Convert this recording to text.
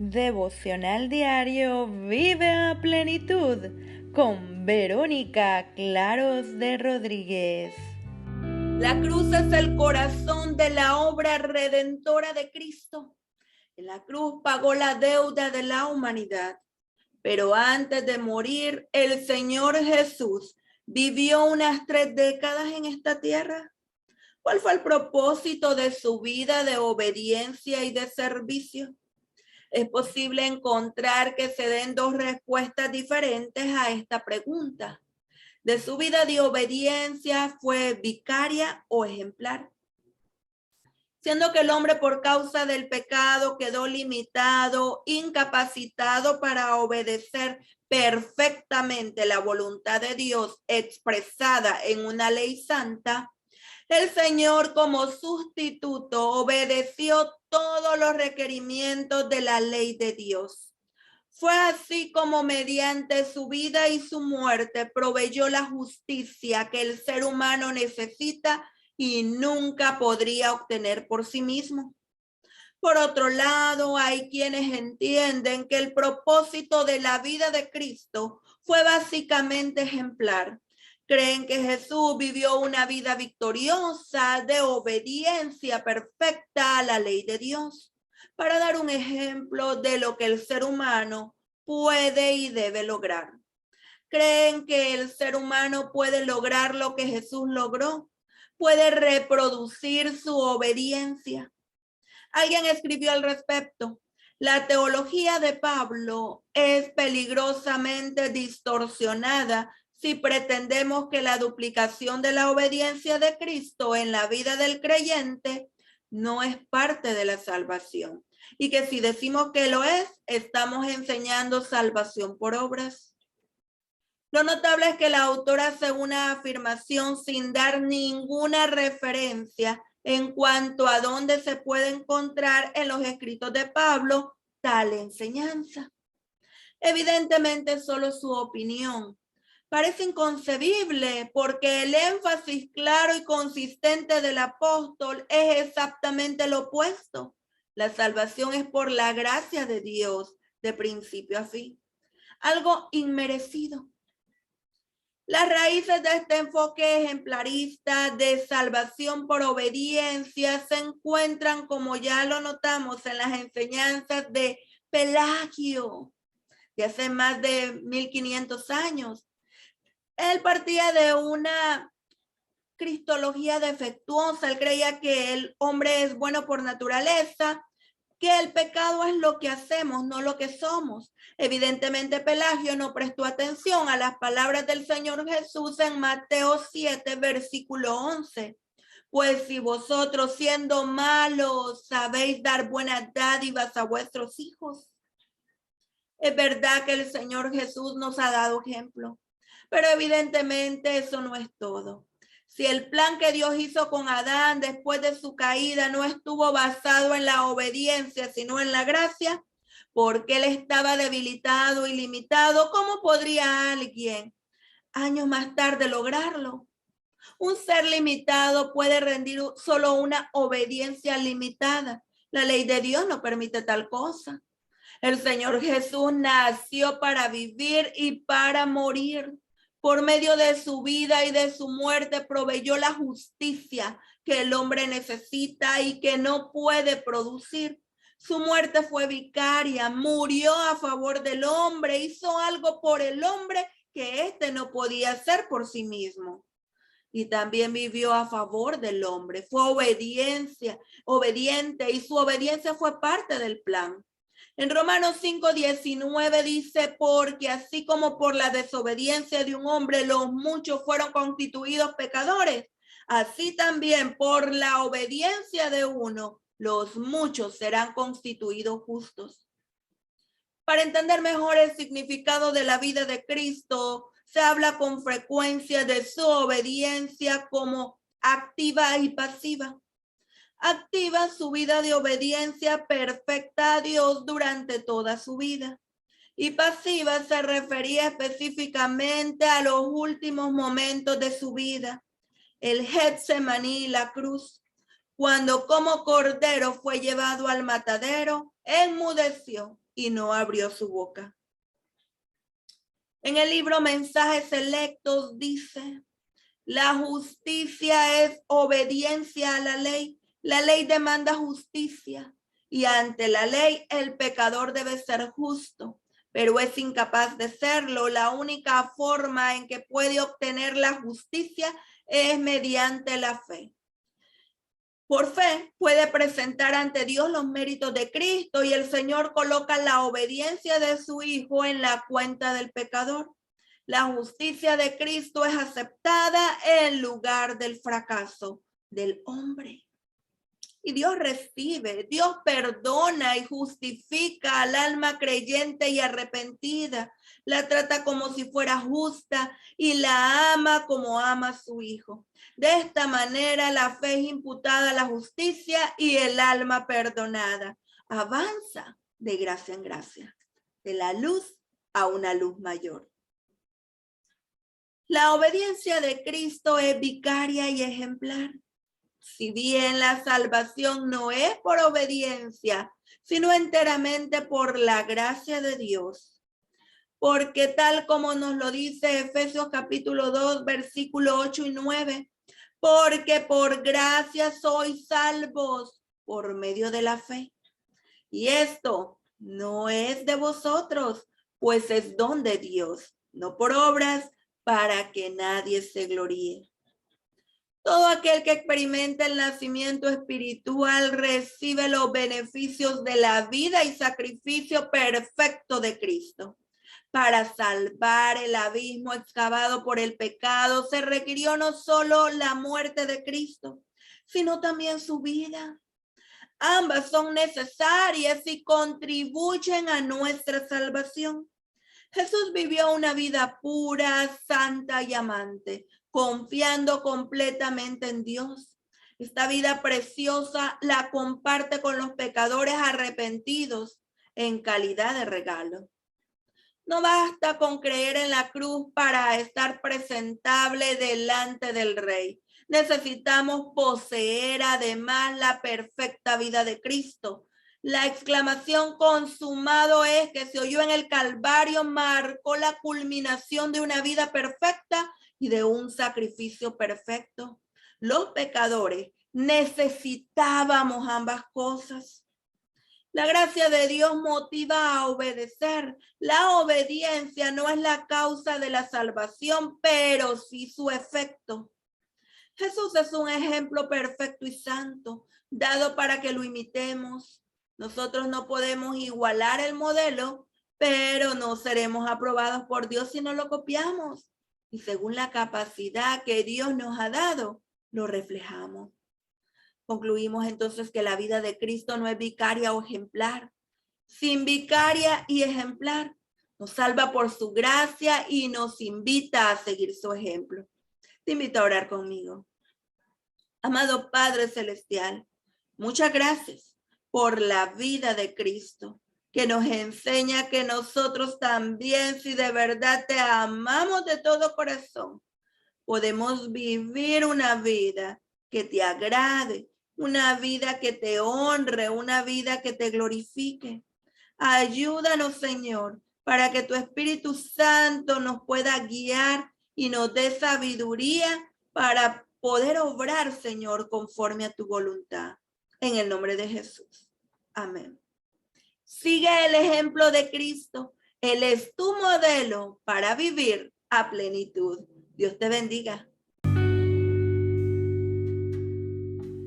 Devocional diario Vive a Plenitud con Verónica Claros de Rodríguez. La cruz es el corazón de la obra redentora de Cristo. En la cruz pagó la deuda de la humanidad. Pero antes de morir, el Señor Jesús vivió unas 3 décadas en esta tierra. ¿Cuál fue el propósito de su vida de obediencia y de servicio? Es posible encontrar que se den dos respuestas diferentes a esta pregunta. De su vida de obediencia, ¿fue vicaria o ejemplar? Siendo que el hombre por causa del pecado quedó limitado, incapacitado para obedecer perfectamente la voluntad de Dios expresada en una ley santa, el Señor como sustituto obedeció todos los requerimientos de la ley de Dios. Fue así como mediante su vida y su muerte proveyó la justicia que el ser humano necesita y nunca podría obtener por sí mismo. Por otro lado, hay quienes entienden que el propósito de la vida de Cristo fue básicamente ejemplar. Creen que Jesús vivió una vida victoriosa de obediencia perfecta a la ley de Dios, para dar un ejemplo de lo que el ser humano puede y debe lograr. Creen que el ser humano puede lograr lo que Jesús logró, puede reproducir su obediencia. Alguien escribió al respecto: la teología de Pablo es peligrosamente distorsionada si pretendemos que la duplicación de la obediencia de Cristo en la vida del creyente no es parte de la salvación, y que si decimos que lo es, estamos enseñando salvación por obras. Lo notable es que la autora hace una afirmación sin dar ninguna referencia en cuanto a dónde se puede encontrar en los escritos de Pablo tal enseñanza. Evidentemente es solo su opinión. Parece inconcebible porque el énfasis claro y consistente del apóstol es exactamente lo opuesto. La salvación es por la gracia de Dios de principio a fin, algo inmerecido. Las raíces de este enfoque ejemplarista de salvación por obediencia se encuentran, como ya lo notamos, en las enseñanzas de Pelagio, de hace más de 1500 años. Él partía de una cristología defectuosa. Él creía que el hombre es bueno por naturaleza, que el pecado es lo que hacemos, no lo que somos. Evidentemente, Pelagio no prestó atención a las palabras del Señor Jesús en Mateo 7, versículo 11. Pues si vosotros, siendo malos, sabéis dar buenas dádivas a vuestros hijos. Es verdad que el Señor Jesús nos ha dado ejemplo, pero evidentemente eso no es todo. Si el plan que Dios hizo con Adán después de su caída no estuvo basado en la obediencia, sino en la gracia, porque él estaba debilitado y limitado, ¿cómo podría alguien años más tarde lograrlo? Un ser limitado puede rendir solo una obediencia limitada. La ley de Dios no permite tal cosa. El Señor Jesús nació para vivir y para morir. Por medio de su vida y de su muerte proveyó la justicia que el hombre necesita y que no puede producir. Su muerte fue vicaria, murió a favor del hombre, hizo algo por el hombre que éste no podía hacer por sí mismo. Y también vivió a favor del hombre, fue obediente, y su obediencia fue parte del plan. En Romanos 5:19 dice: porque así como por la desobediencia de un hombre los muchos fueron constituidos pecadores, así también por la obediencia de uno los muchos serán constituidos justos. Para entender mejor el significado de la vida de Cristo, se habla con frecuencia de su obediencia como activa y pasiva. Activa su vida de obediencia perfecta a Dios durante toda su vida. Y pasiva se refería específicamente a los últimos momentos de su vida, el Getsemaní y la cruz, cuando como cordero fue llevado al matadero, enmudeció y no abrió su boca. En el libro Mensajes Selectos dice: la justicia es obediencia a la ley. La ley demanda justicia y ante la ley el pecador debe ser justo, pero es incapaz de serlo. La única forma en que puede obtener la justicia es mediante la fe. Por fe puede presentar ante Dios los méritos de Cristo y el Señor coloca la obediencia de su Hijo en la cuenta del pecador. La justicia de Cristo es aceptada en lugar del fracaso del hombre. Y Dios recibe, Dios perdona y justifica al alma creyente y arrepentida. La trata como si fuera justa y la ama como ama a su Hijo. De esta manera la fe es imputada a la justicia y el alma perdonada avanza de gracia en gracia, de la luz a una luz mayor. La obediencia de Cristo es vicaria y ejemplar. Si bien la salvación no es por obediencia, sino enteramente por la gracia de Dios. Porque tal como nos lo dice Efesios capítulo 2, versículo 8 y 9, porque por gracia sois salvos por medio de la fe. Y esto no es de vosotros, pues es don de Dios, no por obras, para que nadie se gloríe. Todo aquel que experimenta el nacimiento espiritual recibe los beneficios de la vida y sacrificio perfecto de Cristo. Para salvar el abismo excavado por el pecado, se requirió no solo la muerte de Cristo, sino también su vida. Ambas son necesarias y contribuyen a nuestra salvación. Jesús vivió una vida pura, santa y amante, confiando completamente en Dios. Esta vida preciosa la comparte con los pecadores arrepentidos en calidad de regalo. No basta con creer en la cruz para estar presentable delante del Rey. Necesitamos poseer además la perfecta vida de Cristo. La exclamación consumado es que se oyó en el Calvario, marcó la culminación de una vida perfecta y de un sacrificio perfecto. Los pecadores necesitábamos ambas cosas. La gracia de Dios motiva a obedecer. La obediencia no es la causa de la salvación, pero sí su efecto. Jesús es un ejemplo perfecto y santo, dado para que lo imitemos. Nosotros no podemos igualar el modelo, pero no seremos aprobados por Dios si no lo copiamos. Y según la capacidad que Dios nos ha dado, lo reflejamos. Concluimos entonces que la vida de Cristo no es vicaria o ejemplar. Sin vicaria y ejemplar, nos salva por su gracia y nos invita a seguir su ejemplo. Te invito a orar conmigo. Amado Padre Celestial, muchas gracias por la vida de Cristo, que nos enseña que nosotros también, si de verdad te amamos de todo corazón, podemos vivir una vida que te agrade, una vida que te honre, una vida que te glorifique. Ayúdanos, Señor, para que tu Espíritu Santo nos pueda guiar y nos dé sabiduría para poder obrar, Señor, conforme a tu voluntad. En el nombre de Jesús. Amén. Sigue el ejemplo de Cristo. Él es tu modelo para vivir a plenitud. Dios te bendiga.